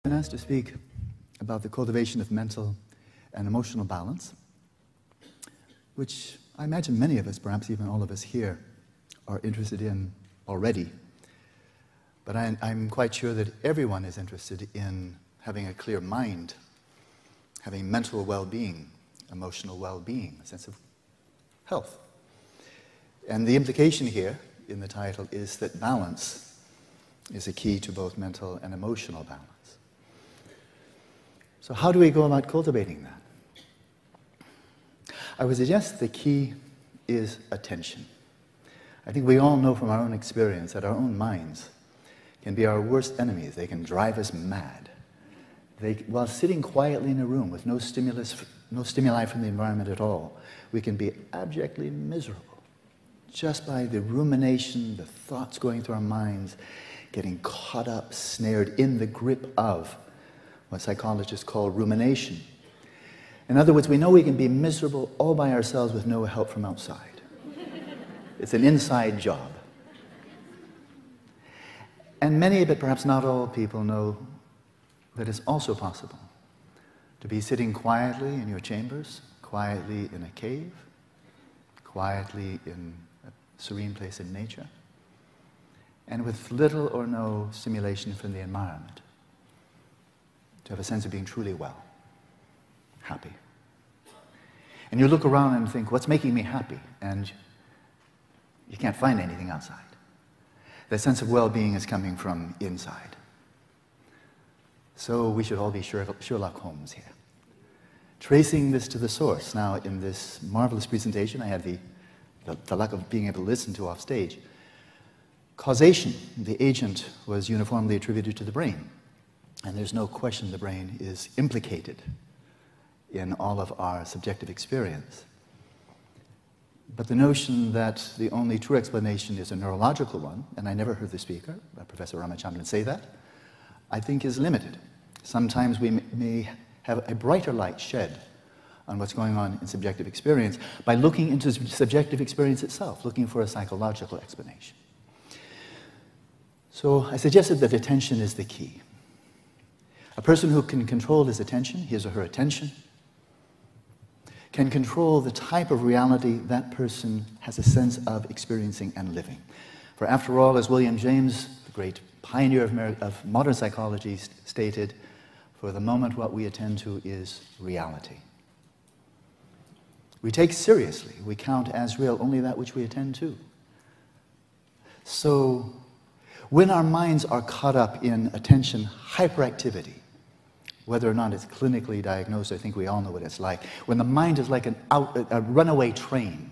been asked to speak about the cultivation of mental and emotional balance, which I imagine many of us, perhaps even all of us here, are interested in already. But I'm quite sure that everyone is interested in having a clear mind, having mental well-being, emotional well-being, a sense of health. And the implication here in the title is that balance is a key to both mental and emotional balance. So how do we go about cultivating that? I would suggest the key is attention. I think we all know from our own experience that our own minds can be our worst enemies. They can drive us mad. While sitting quietly in a room with no stimuli from the environment at all, we can be abjectly miserable just by the rumination, the thoughts going through our minds, getting caught up, snared in the grip of what psychologists call rumination. In other words, we know we can be miserable all by ourselves with no help from outside. It's an inside job. And many, but perhaps not all people, know that it's also possible to be sitting quietly in your chambers, quietly in a cave, quietly in a serene place in nature, and with little or no stimulation from the environment, to have a sense of being truly well, happy. And you look around and think, what's making me happy? And you can't find anything outside. The sense of well-being is coming from inside. So we should all be Sherlock Holmes here, tracing this to the source. Now, in this marvelous presentation I had the luck of being able to listen to off stage, causation, the agent, was uniformly attributed to the brain. And there's no question the brain is implicated in all of our subjective experience. But the notion that the only true explanation is a neurological one, and I never heard the speaker, Professor Ramachandran, say that, I think is limited. Sometimes we may have a brighter light shed on what's going on in subjective experience by looking into subjective experience itself, looking for a psychological explanation. So I suggested that attention is the key. A person who can control his attention, his or her attention, can control the type of reality that person has a sense of experiencing and living. For after all, as William James, the great pioneer of modern psychology, stated, for the moment what we attend to is reality. We take seriously, we count as real only that which we attend to. So when our minds are caught up in attention hyperactivity, whether or not it's clinically diagnosed, I think we all know what it's like. When the mind is like a runaway train,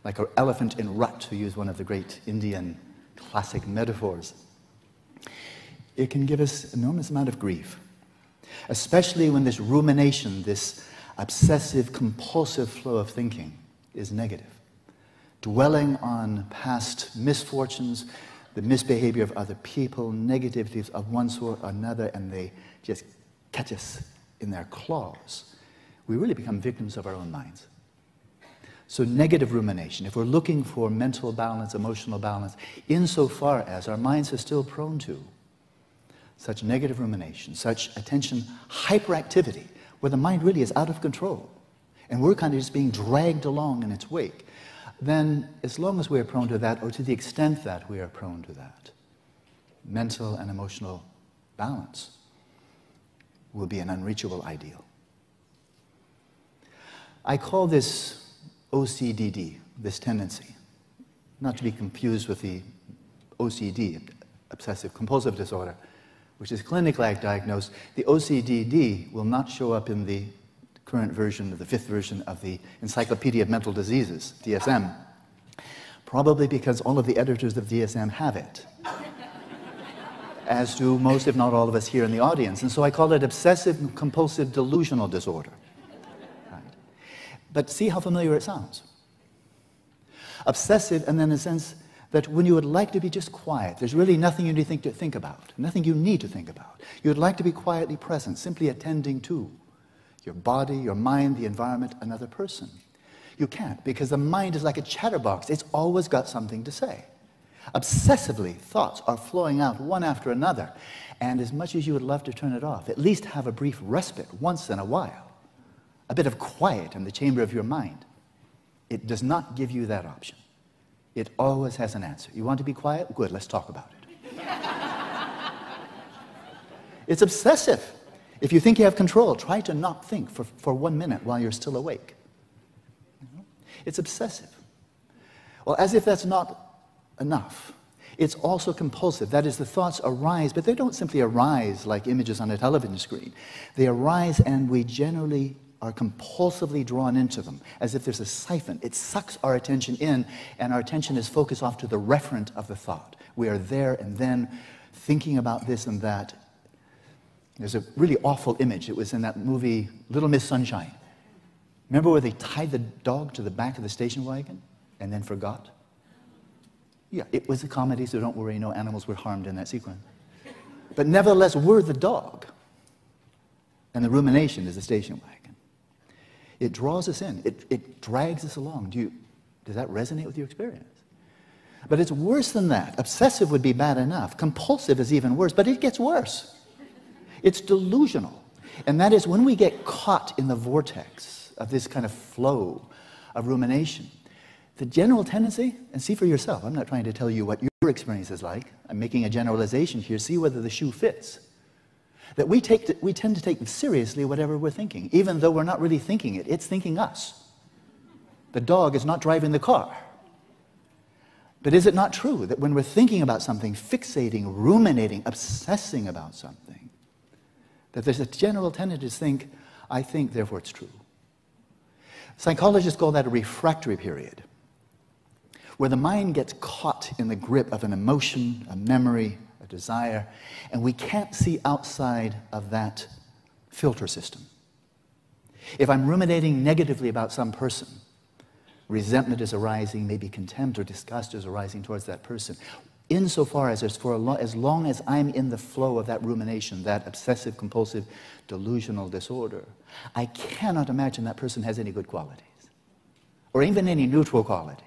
like an elephant in rut, to use one of the great Indian classic metaphors, it can give us an enormous amount of grief, especially when this rumination, this obsessive, compulsive flow of thinking is negative. Dwelling on past misfortunes, the misbehavior of other people, negativities of one sort or another, and they just catch us in their claws. We really become victims of our own minds. So negative rumination, if we're looking for mental balance, emotional balance, insofar as our minds are still prone to such negative rumination, such attention hyperactivity, where the mind really is out of control, and we're kind of just being dragged along in its wake, then as long as we are prone to that, or to the extent that we are prone to that, mental and emotional balance will be an unreachable ideal. I call this OCDD, this tendency, not to be confused with the OCD, obsessive compulsive disorder, which is clinically diagnosed. The OCDD will not show up in the current version, the fifth version of the Encyclopedia of Mental Diseases, DSM, probably because all of the editors of DSM have it, as do most, if not all of us here in the audience. And so I call it obsessive compulsive delusional disorder. Right? But see how familiar it sounds. Obsessive, and then in a sense that when you would like to be just quiet, there's really nothing you need to think about, nothing you need to think about. You would like to be quietly present, simply attending to your body, your mind, the environment, another person. You can't, because the mind is like a chatterbox. It's always got something to say. Obsessively, thoughts are flowing out one after another. And as much as you would love to turn it off, at least have a brief respite once in a while. A bit of quiet in the chamber of your mind. It does not give you that option. It always has an answer. You want to be quiet? Good, let's talk about it. It's obsessive. If you think you have control, try to not think for 1 minute while you're still awake. It's obsessive. Well, as if that's not enough, it's also compulsive. That is, the thoughts arise, but they don't simply arise like images on a television screen. They arise and we generally are compulsively drawn into them, as if there's a siphon. It sucks our attention in, and our attention is focused off to the referent of the thought. We are there and then thinking about this and that. There's a really awful image. It was in that movie, Little Miss Sunshine. Remember where they tied the dog to the back of the station wagon and then forgot? Yeah, it was a comedy, so don't worry, no animals were harmed in that sequence. But nevertheless, we're the dog, and the rumination is the station wagon. It draws us in. It drags us along. Does that resonate with your experience? But it's worse than that. Obsessive would be bad enough. Compulsive is even worse, but it gets worse. It's delusional. And that is when we get caught in the vortex of this kind of flow of rumination, the general tendency, and see for yourself, I'm not trying to tell you what your experience is like. I'm making a generalization here. See whether the shoe fits. That we tend to take seriously whatever we're thinking, even though we're not really thinking it. It's thinking us. The dog is not driving the car. But is it not true that when we're thinking about something, fixating, ruminating, obsessing about something, that there's a general tendency to think, I think, therefore it's true. Psychologists call that a refractory period, where the mind gets caught in the grip of an emotion, a memory, a desire, and we can't see outside of that filter system. If I'm ruminating negatively about some person, resentment is arising, maybe contempt or disgust is arising towards that person. Insofar as as long as I'm in the flow of that rumination, that obsessive, compulsive, delusional disorder, I cannot imagine that person has any good qualities, or even any neutral qualities.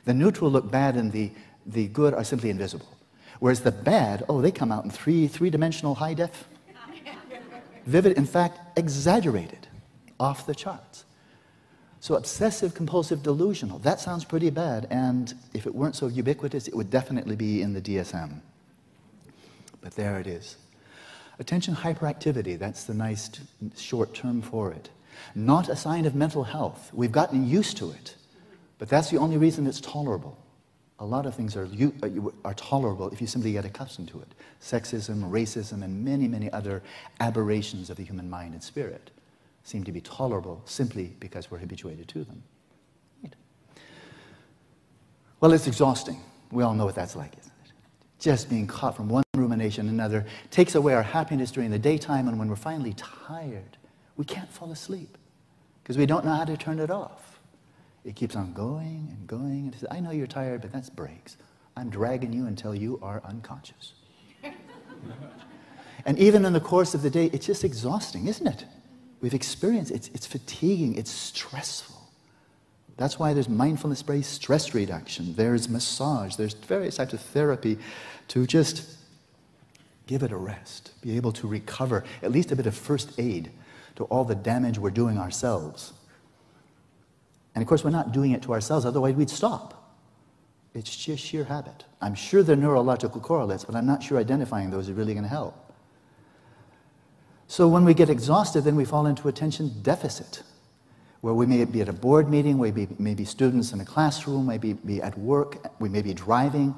The neutral look bad and the good are simply invisible. Whereas the bad, oh, they come out in three-dimensional high def. Vivid, in fact, exaggerated, off the charts. So obsessive, compulsive, delusional, that sounds pretty bad, and if it weren't so ubiquitous, it would definitely be in the DSM. But there it is. Attention hyperactivity, that's the nice short term for it. Not a sign of mental health. We've gotten used to it, but that's the only reason it's tolerable. A lot of things are tolerable if you simply get accustomed to it. Sexism, racism, and many, many other aberrations of the human mind and spirit seem to be tolerable simply because we're habituated to them. Right. Well, it's exhausting. We all know what that's like, isn't it? Just being caught from one rumination to another takes away our happiness during the daytime, and when we're finally tired, we can't fall asleep because we don't know how to turn it off. It keeps on going and going. And says, I know you're tired, but that's breaks. I'm dragging you until you are unconscious. And even in the course of the day, it's just exhausting, isn't it? We've experienced it. It's fatiguing. It's stressful. That's why there's mindfulness-based stress reduction. There's massage. There's various types of therapy to just give it a rest, be able to recover, at least a bit of first aid to all the damage we're doing ourselves. And of course, we're not doing it to ourselves, otherwise we'd stop. It's just sheer habit. I'm sure there are neurological correlates, but I'm not sure identifying those is really going to help. So when we get exhausted, then we fall into attention deficit, where we may be at a board meeting, we may be students in a classroom, maybe be at work, we may be driving,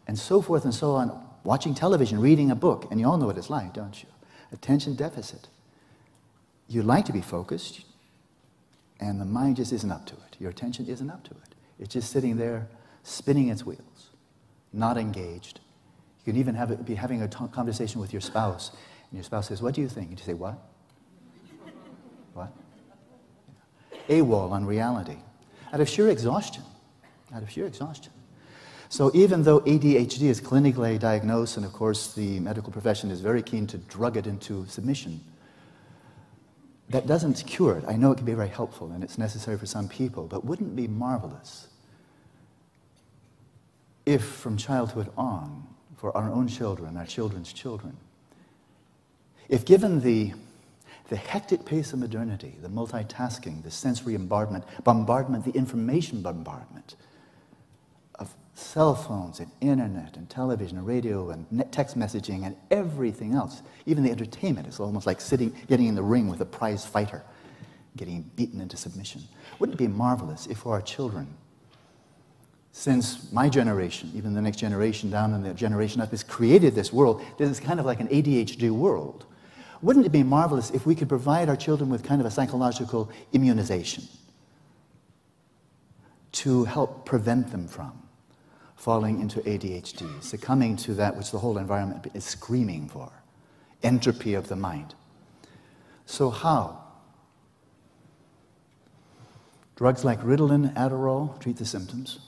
and so forth and so on, watching television, reading a book, and you all know what it's like, don't you? Attention deficit. You like to be focused, and the mind just isn't up to it. Your attention isn't up to it. It's just sitting there, spinning its wheels, not engaged. You can even be having a conversation with your spouse, and your spouse says, what do you think? And you say, what? What? AWOL on reality. Out of sheer exhaustion. Out of sheer exhaustion. So even though ADHD is clinically diagnosed, and of course the medical profession is very keen to drug it into submission, that doesn't cure it. I know it can be very helpful, and it's necessary for some people, but wouldn't it be marvelous if from childhood on, for our own children, our children's children, if given the hectic pace of modernity, the multitasking, the sensory bombardment, the information bombardment of cell phones and internet and television and radio and text messaging and everything else, even the entertainment is almost like getting in the ring with a prize fighter, getting beaten into submission. Wouldn't it be marvelous if for our children, since my generation, even the next generation down and the generation up, has created this world, this is kind of like an ADHD world. Wouldn't it be marvelous if we could provide our children with kind of a psychological immunization to help prevent them from falling into ADHD, succumbing to that which the whole environment is screaming for, entropy of the mind? So how? Drugs like Ritalin, Adderall treat the symptoms,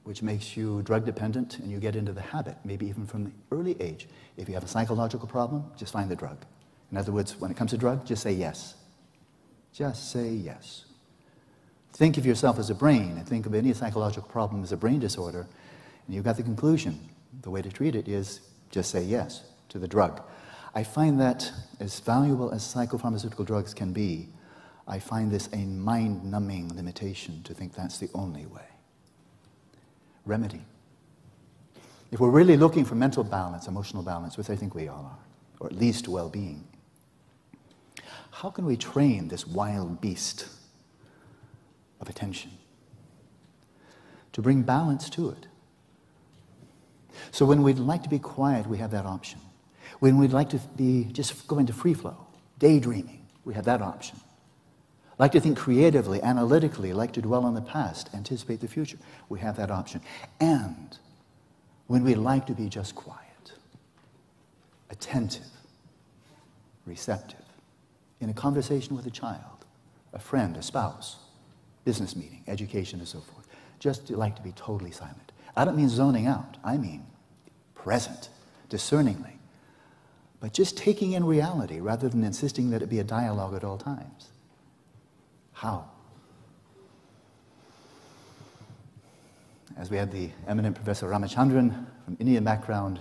which makes you drug dependent and you get into the habit, maybe even from the early age. If you have a psychological problem, just find the drug. In other words, when it comes to drug, just say yes. Just say yes. Think of yourself as a brain and think of any psychological problem as a brain disorder, and you've got the conclusion. The way to treat it is just say yes to the drug. I find that as valuable as psychopharmaceutical drugs can be, I find this a mind-numbing limitation to think that's the only way. Remedy. If we're really looking for mental balance, emotional balance, which I think we all are, or at least well-being, how can we train this wild beast of attention to bring balance to it? So when we'd like to be quiet, we have that option. When we'd like to be just go into free flow, daydreaming, we have that option. Like to think creatively, analytically, like to dwell on the past, anticipate the future, we have that option. And when we like to be just quiet, attentive, receptive, in a conversation with a child, a friend, a spouse, business meeting, education, and so forth, just to like to be totally silent. I don't mean zoning out, I mean present, discerningly, but just taking in reality rather than insisting that it be a dialogue at all times. How? As we had the eminent Professor Ramachandran from Indian background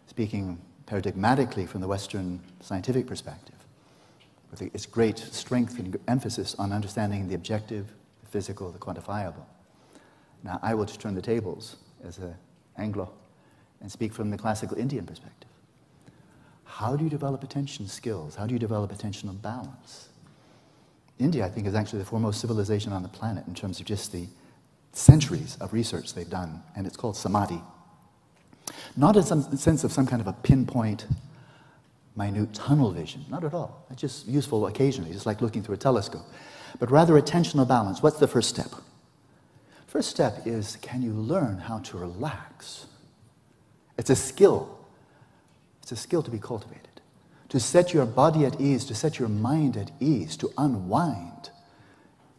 speaking paradigmatically from the Western scientific perspective, with its great strength and emphasis on understanding the objective, the physical, the quantifiable. Now I will just turn the tables as an Anglo and speak from the classical Indian perspective. How do you develop attention skills? How do you develop attentional balance? India, I think, is actually the foremost civilization on the planet in terms of just the centuries of research they've done, and it's called samadhi. Not in some sense of some kind of a pinpoint, minute tunnel vision, not at all. It's just useful occasionally, just like looking through a telescope. But rather attentional balance. What's the first step? First step is, can you learn how to relax? It's a skill. It's a skill to be cultivated. To set your body at ease, to set your mind at ease, to unwind.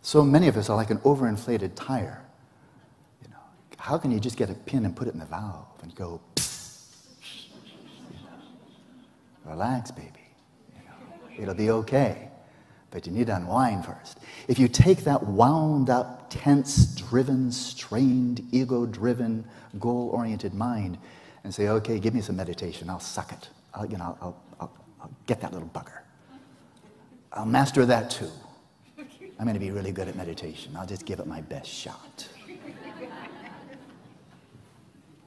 So many of us are like an overinflated tire. You know, how can you just get a pin and put it in the valve and go, you know, relax, baby. You know, it'll be okay. But you need to unwind first. If you take that wound up, tense, driven, strained, ego-driven, goal-oriented mind and say, okay, give me some meditation, I'll suck it. I'll get that little bugger. I'll master that too. I'm going to be really good at meditation. I'll just give it my best shot.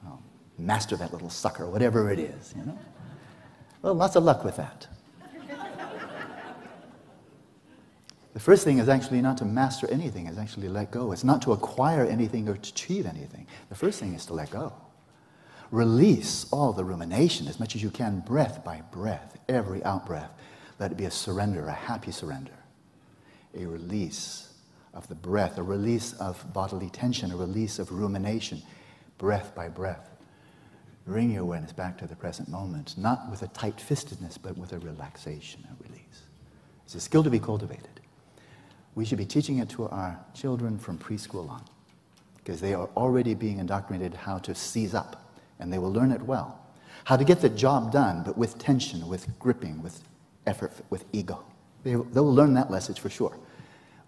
I'll master that little sucker, whatever it is, you know. Well, lots of luck with that. The first thing is actually not to master anything, it's actually let go. It's not to acquire anything or to achieve anything. The first thing is to let go. Release all the rumination as much as you can, breath by breath, every out-breath. Let it be a surrender, a happy surrender. A release of the breath, a release of bodily tension, a release of rumination, breath by breath. Bring your awareness back to the present moment, not with a tight-fistedness, but with a relaxation, a release. It's a skill to be cultivated. We should be teaching it to our children from preschool on, because they are already being indoctrinated how to seize up, and they will learn it well. How to get the job done, but with tension, with gripping, with effort, with ego. They'll learn that lesson for sure.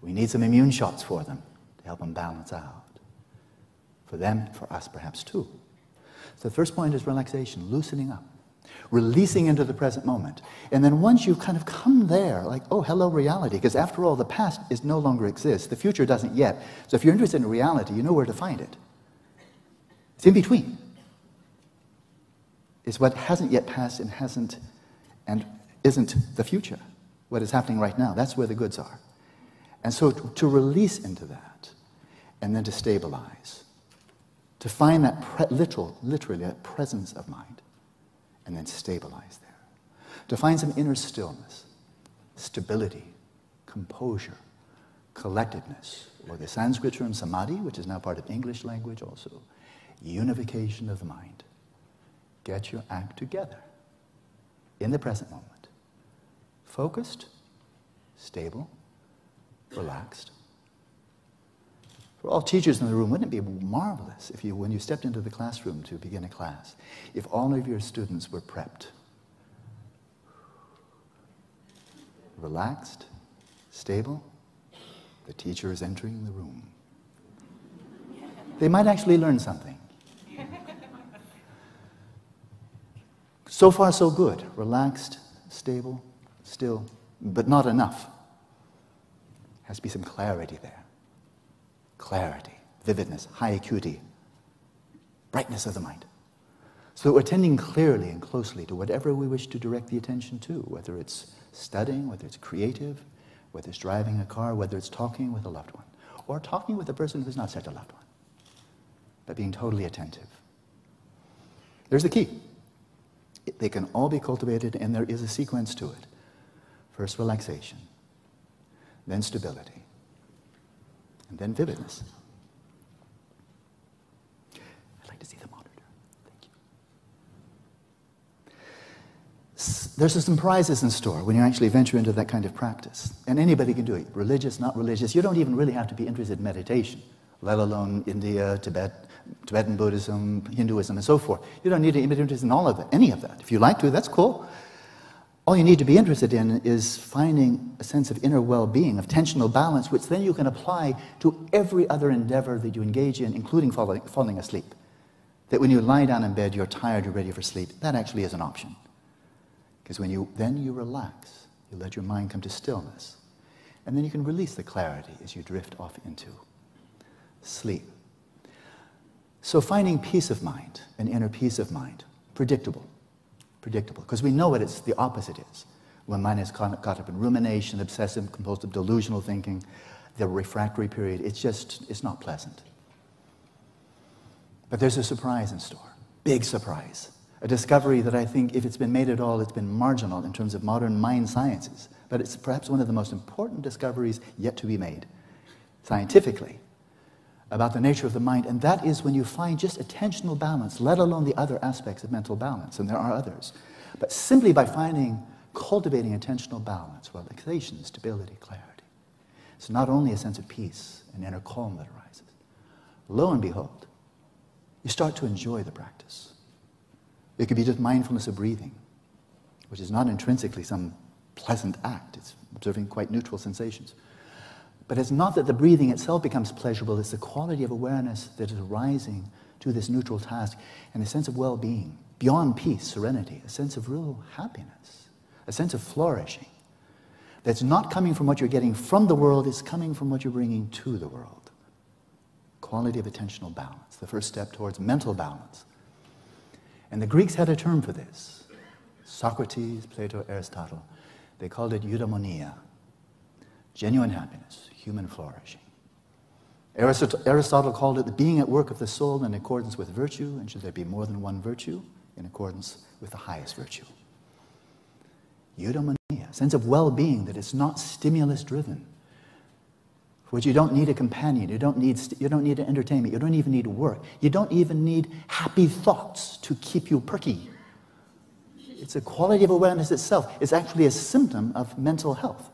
We need some immune shots for them to help them balance out. For them, for us perhaps too. So the first point is relaxation, loosening up, releasing into the present moment. And then once you've kind of come there, like, oh, hello, reality, because after all, the past is no longer exists. The future doesn't yet. So if you're interested in reality, you know where to find it. It's in between. It's what hasn't yet passed and hasn't and isn't the future. What is happening right now, that's where the goods are. And so to release into that, and then to stabilize, to find that literally that presence of mind, and then stabilize there. To find some inner stillness, stability, composure, collectedness, or the Sanskrit term samadhi, which is now part of English language also, unification of the mind. Get your act together in the present moment. Focused, stable, relaxed. For all teachers in the room, wouldn't it be marvelous if when you stepped into the classroom to begin a class, if all of your students were prepped, relaxed, stable, the teacher is entering the room. They might actually learn something. So far, so good. Relaxed, stable, still, but not enough. Has to be some clarity there. Clarity, vividness, high acuity, brightness of the mind. So that we're attending clearly and closely to whatever we wish to direct the attention to, whether it's studying, whether it's creative, whether it's driving a car, whether it's talking with a loved one, or talking with a person who's not such a loved one, but being totally attentive. There's the key. They can all be cultivated, and there is a sequence to it. First, relaxation, then stability, and then vividness. I'd like to see the monitor. Thank you. There's some prizes in store when you actually venture into that kind of practice. And anybody can do it, religious, not religious. You don't even really have to be interested in meditation, let alone India, Tibetan Buddhism, Hinduism, and so forth. You don't need to be interested in all of that, any of that. If you like to, that's cool. All you need to be interested in is finding a sense of inner well-being, of tensional balance, which then you can apply to every other endeavor that you engage in, including falling asleep. That when you lie down in bed, you're tired, you're ready for sleep. That actually is an option. Because when you relax, you let your mind come to stillness. And then you can release the clarity as you drift off into sleep. So finding peace of mind, an inner peace of mind, predictable, because we know what the opposite is. When mind is caught up in rumination, obsessive, compulsive, delusional thinking, the refractory period, it's not pleasant. But there's a surprise in store, big surprise, a discovery that I think if it's been made at all, it's been marginal in terms of modern mind sciences, but it's perhaps one of the most important discoveries yet to be made, scientifically, about the nature of the mind, and that is when you find just attentional balance, let alone the other aspects of mental balance, and there are others. But simply by cultivating attentional balance, relaxation, stability, clarity, it's not only a sense of peace and inner calm that arises. Lo and behold, you start to enjoy the practice. It could be just mindfulness of breathing, which is not intrinsically some pleasant act. It's observing quite neutral sensations. But it's not that the breathing itself becomes pleasurable, it's the quality of awareness that is arising to this neutral task and a sense of well-being, beyond peace, serenity, a sense of real happiness, a sense of flourishing that's not coming from what you're getting from the world, it's coming from what you're bringing to the world. Quality of attentional balance, the first step towards mental balance. And the Greeks had a term for this. Socrates, Plato, Aristotle, they called it eudaimonia, genuine happiness, human flourishing. Aristotle called it the being at work of the soul in accordance with virtue, and should there be more than one virtue, in accordance with the highest virtue. Eudaimonia, a sense of well-being that is not stimulus-driven, for which you don't need a companion, you don't need entertainment, you don't even need work, you don't even need happy thoughts to keep you perky. It's a quality of awareness itself. It's actually a symptom of mental health.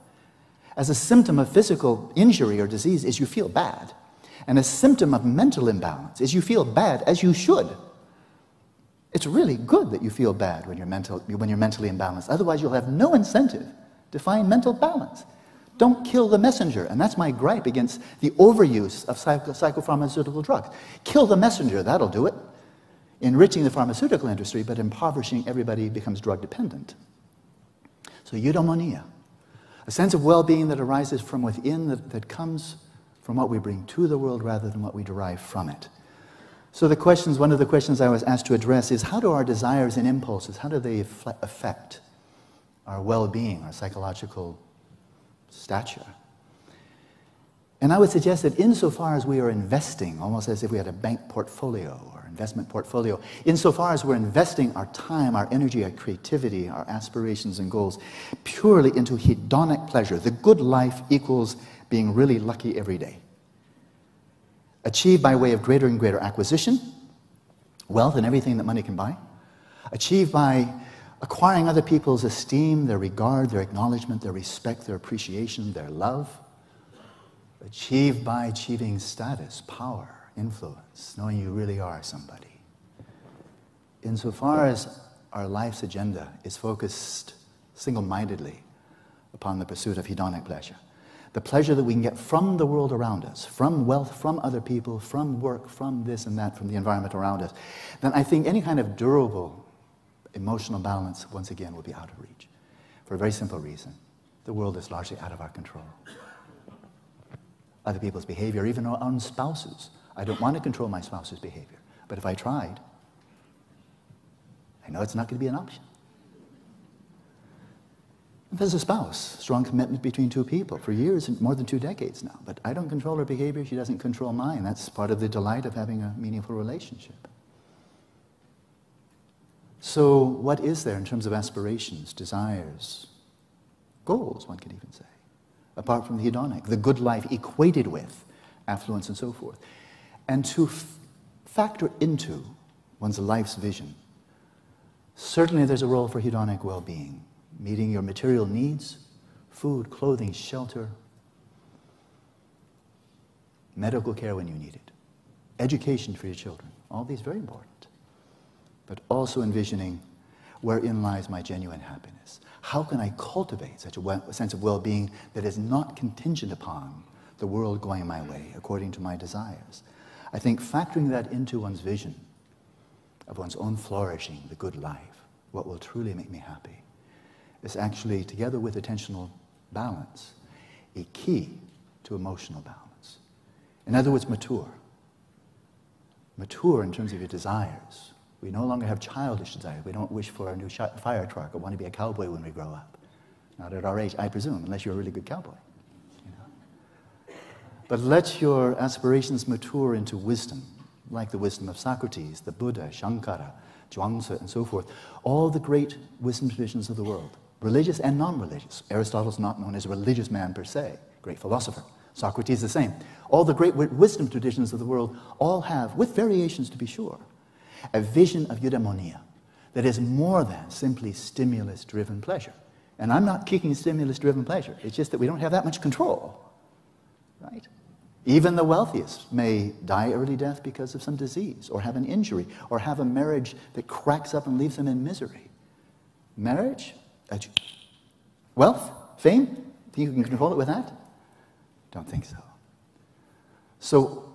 As a symptom of physical injury or disease is you feel bad. And a symptom of mental imbalance is you feel bad, as you should. It's really good that you feel bad when you're mentally imbalanced. Otherwise, you'll have no incentive to find mental balance. Don't kill the messenger. And that's my gripe against the overuse of psychopharmaceutical drugs. Kill the messenger, that'll do it. enriching the pharmaceutical industry, but impoverishing everybody becomes drug dependent. So eudaimonia, a sense of well-being that arises from within, that comes from what we bring to the world rather than what we derive from it. So one of the questions I was asked to address is, how do our desires and impulses, how do they affect our well-being, our psychological stature? And I would suggest that insofar as we are investing, almost as if we had a bank portfolio or investment portfolio, insofar as we're investing our time, our energy, our creativity, our aspirations and goals purely into hedonic pleasure, the good life equals being really lucky every day. Achieved by way of greater and greater acquisition, wealth and everything that money can buy. Achieved by acquiring other people's esteem, their regard, their acknowledgement, their respect, their appreciation, their love. Achieved by achieving status, power, influence, knowing you really are somebody. Insofar as our life's agenda is focused single-mindedly upon the pursuit of hedonic pleasure, the pleasure that we can get from the world around us, from wealth, from other people, from work, from this and that, from the environment around us, then I think any kind of durable emotional balance, once again, will be out of reach. For a very simple reason. The world is largely out of our control. Other people's behavior, even our own spouses. I don't want to control my spouse's behavior, but if I tried, I know it's not going to be an option. There's a spouse, strong commitment between two people for years, more than 2 decades now. But I don't control her behavior, she doesn't control mine. That's part of the delight of having a meaningful relationship. So what is there in terms of aspirations, desires, goals, one could even say, apart from the hedonic, the good life equated with affluence and so forth? And to factor into one's life's vision, certainly there's a role for hedonic well-being. Meeting your material needs, food, clothing, shelter, medical care when you need it, education for your children, all these very important. But also envisioning wherein lies my genuine happiness. How can I cultivate such a sense of well-being that is not contingent upon the world going my way according to my desires? I think factoring that into one's vision of one's own flourishing, the good life, what will truly make me happy, is actually, together with attentional balance, a key to emotional balance. In other words, mature. Mature in terms of your desires. We no longer have childish desires. We don't wish for a new fire truck or want to be a cowboy when we grow up. Not at our age, I presume, unless you're a really good cowboy. You know? But let your aspirations mature into wisdom, like the wisdom of Socrates, the Buddha, Shankara, Zhuangzi, and so forth. All the great wisdom traditions of the world. Religious and non-religious. Aristotle's not known as a religious man per se, great philosopher. Socrates the same. All the great wisdom traditions of the world all have, with variations to be sure, a vision of eudaimonia that is more than simply stimulus-driven pleasure. And I'm not kicking stimulus-driven pleasure. It's just that we don't have that much control, right? Even the wealthiest may die early death because of some disease, or have an injury, or have a marriage that cracks up and leaves them in misery. Marriage? Wealth? Fame? Think you can control it with that? Don't think so. So,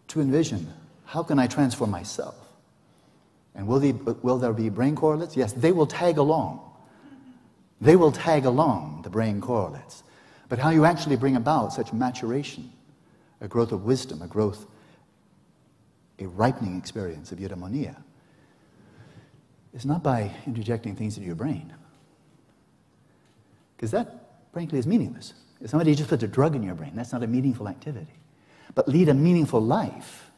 to envision, how can I transform myself? And will there be brain correlates? Yes, they will tag along. They will tag along, the brain correlates. But how you actually bring about such maturation, a growth of wisdom, a ripening experience of eudaimonia, is not by interjecting things into your brain. Because that, frankly, is meaningless. If somebody just puts a drug in your brain, that's not a meaningful activity. But lead a meaningful life.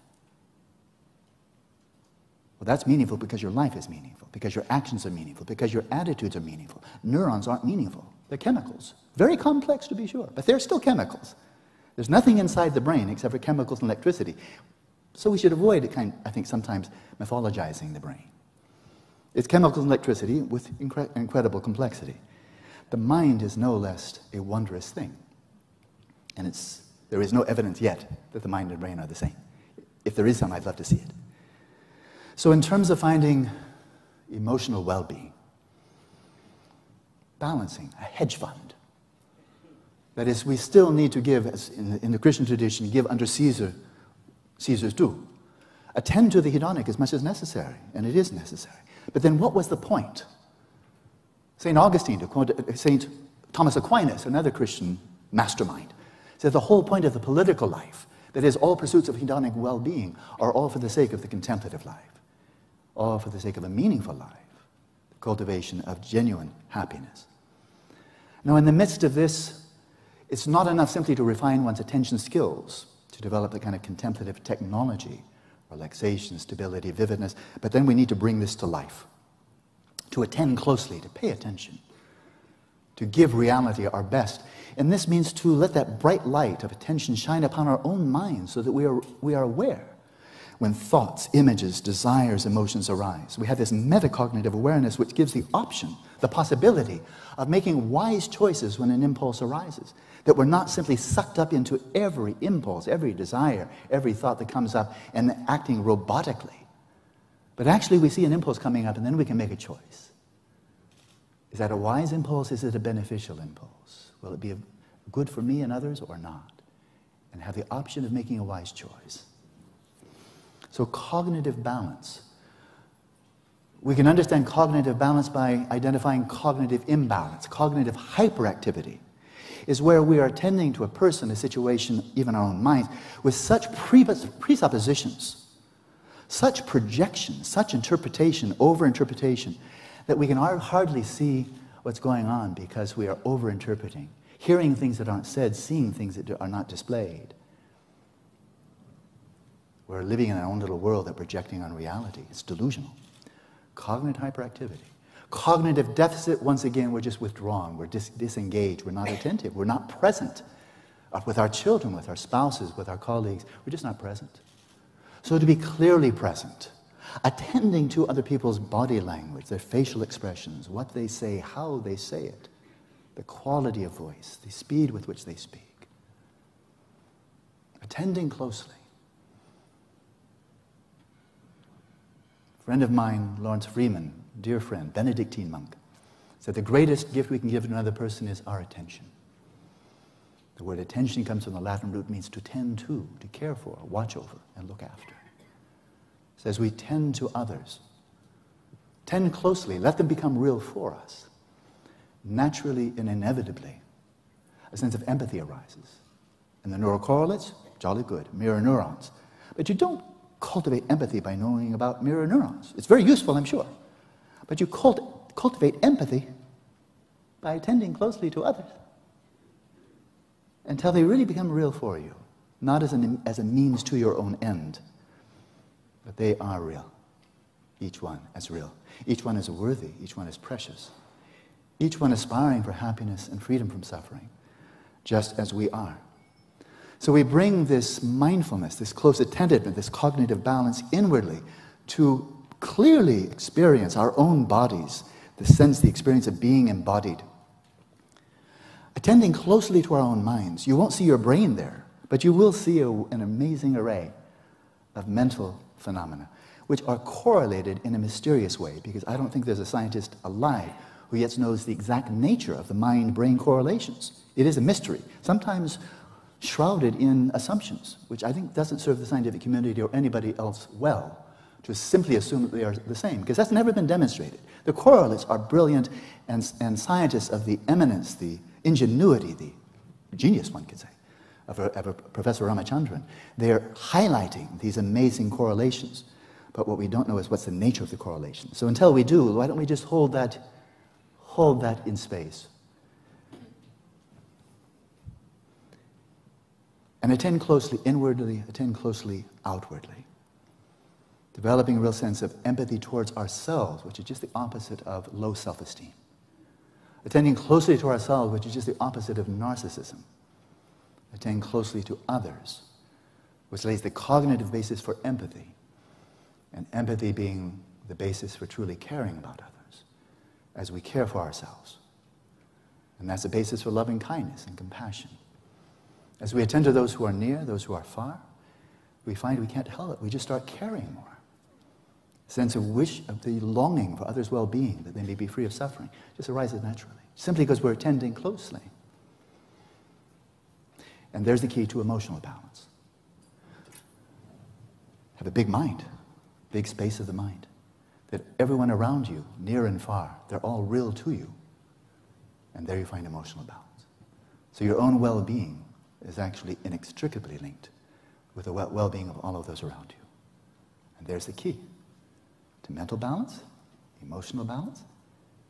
Well, that's meaningful because your life is meaningful, because your actions are meaningful, because your attitudes are meaningful. Neurons aren't meaningful. They're chemicals. Very complex to be sure, but they're still chemicals. There's nothing inside the brain except for chemicals and electricity. So we should avoid, I think, sometimes mythologizing the brain. It's chemicals and electricity with incredible complexity. The mind is no less a wondrous thing. And there is no evidence yet that the mind and brain are the same. If there is some, I'd love to see it. So in terms of finding emotional well-being, balancing, a hedge fund. That is, we still need to give, as in the Christian tradition, give unto Caesar Caesar's due. Attend to the hedonic as much as necessary, and it is necessary. But then what was the point? St. Augustine, to quote St. Thomas Aquinas, another Christian mastermind, said the whole point of the political life, that is, all pursuits of hedonic well-being, are all for the sake of the contemplative life, all for the sake of a meaningful life, the cultivation of genuine happiness. Now, in the midst of this, it's not enough simply to refine one's attention skills, to develop the kind of contemplative technology, relaxation, stability, vividness, but then we need to bring this to life, to attend closely, to pay attention, to give reality our best. And this means to let that bright light of attention shine upon our own minds so that we are aware when thoughts, images, desires, emotions arise. We have this metacognitive awareness which gives the option, the possibility of making wise choices when an impulse arises. That we're not simply sucked up into every impulse, every desire, every thought that comes up and acting robotically. But actually we see an impulse coming up and then we can make a choice. Is that a wise impulse? Is it a beneficial impulse? Will it be good for me and others or not? And have the option of making a wise choice. So cognitive balance. We can understand cognitive balance by identifying cognitive imbalance. Cognitive hyperactivity is where we are attending to a person, a situation, even our own minds, with such presuppositions, such projection, such interpretation, over-interpretation, that we can hardly see what's going on because we are over-interpreting, hearing things that aren't said, seeing things that are not displayed. We're living in our own little world that we're projecting on reality. It's delusional. Cognitive hyperactivity. Cognitive deficit, once again, we're just withdrawn. We're disengaged. We're not attentive. We're not present with our children, with our spouses, with our colleagues. We're just not present. So to be clearly present, attending to other people's body language, their facial expressions, what they say, how they say it, the quality of voice, the speed with which they speak. Attending closely. A friend of mine, Lawrence Freeman, dear friend, Benedictine monk, said the greatest gift we can give to another person is our attention. The word attention comes from the Latin root, means to tend to care for, watch over, and look after. It says we tend to others. Tend closely, let them become real for us. Naturally and inevitably, a sense of empathy arises. And the neural correlates, jolly good, mirror neurons. But you don't cultivate empathy by knowing about mirror neurons. It's very useful, I'm sure. But you cultivate empathy by attending closely to others until they really become real for you, not as a means to your own end, but they are real, each one as real. Each one is worthy, each one is precious, each one aspiring for happiness and freedom from suffering, just as we are. So we bring this mindfulness, this close attentiveness, this cognitive balance inwardly to clearly experience our own bodies, the experience of being embodied. Attending closely to our own minds, you won't see your brain there, but you will see an amazing array of mental phenomena, which are correlated in a mysterious way, because I don't think there's a scientist alive who yet knows the exact nature of the mind-brain correlations. It is a mystery, sometimes shrouded in assumptions, which I think doesn't serve the scientific community or anybody else well, to simply assume that they are the same, because that's never been demonstrated. The correlates are brilliant, and scientists of the eminence, the ingenuity, the genius, one could say, of Professor Ramachandran, they're highlighting these amazing correlations. But what we don't know is what's the nature of the correlation. So until we do, why don't we just hold that in space? And attend closely inwardly, attend closely outwardly. Developing a real sense of empathy towards ourselves, which is just the opposite of low self-esteem. Attending closely to ourselves, which is just the opposite of narcissism. Attend closely to others, which lays the cognitive basis for empathy. And empathy being the basis for truly caring about others as we care for ourselves. And that's the basis for loving kindness and compassion. As we attend to those who are near, those who are far, we find we can't help it. We just start caring more. A sense of wish, of the longing for others' well-being, that they may be free of suffering, just arises naturally, simply because we're attending closely. And there's the key to emotional balance. have a big mind, big space of the mind, that everyone around you, near and far, they're all real to you. And there you find emotional balance. So your own well-being is actually inextricably linked with the well-being of all of those around you. And there's the key to mental balance, emotional balance,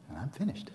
and I'm finished.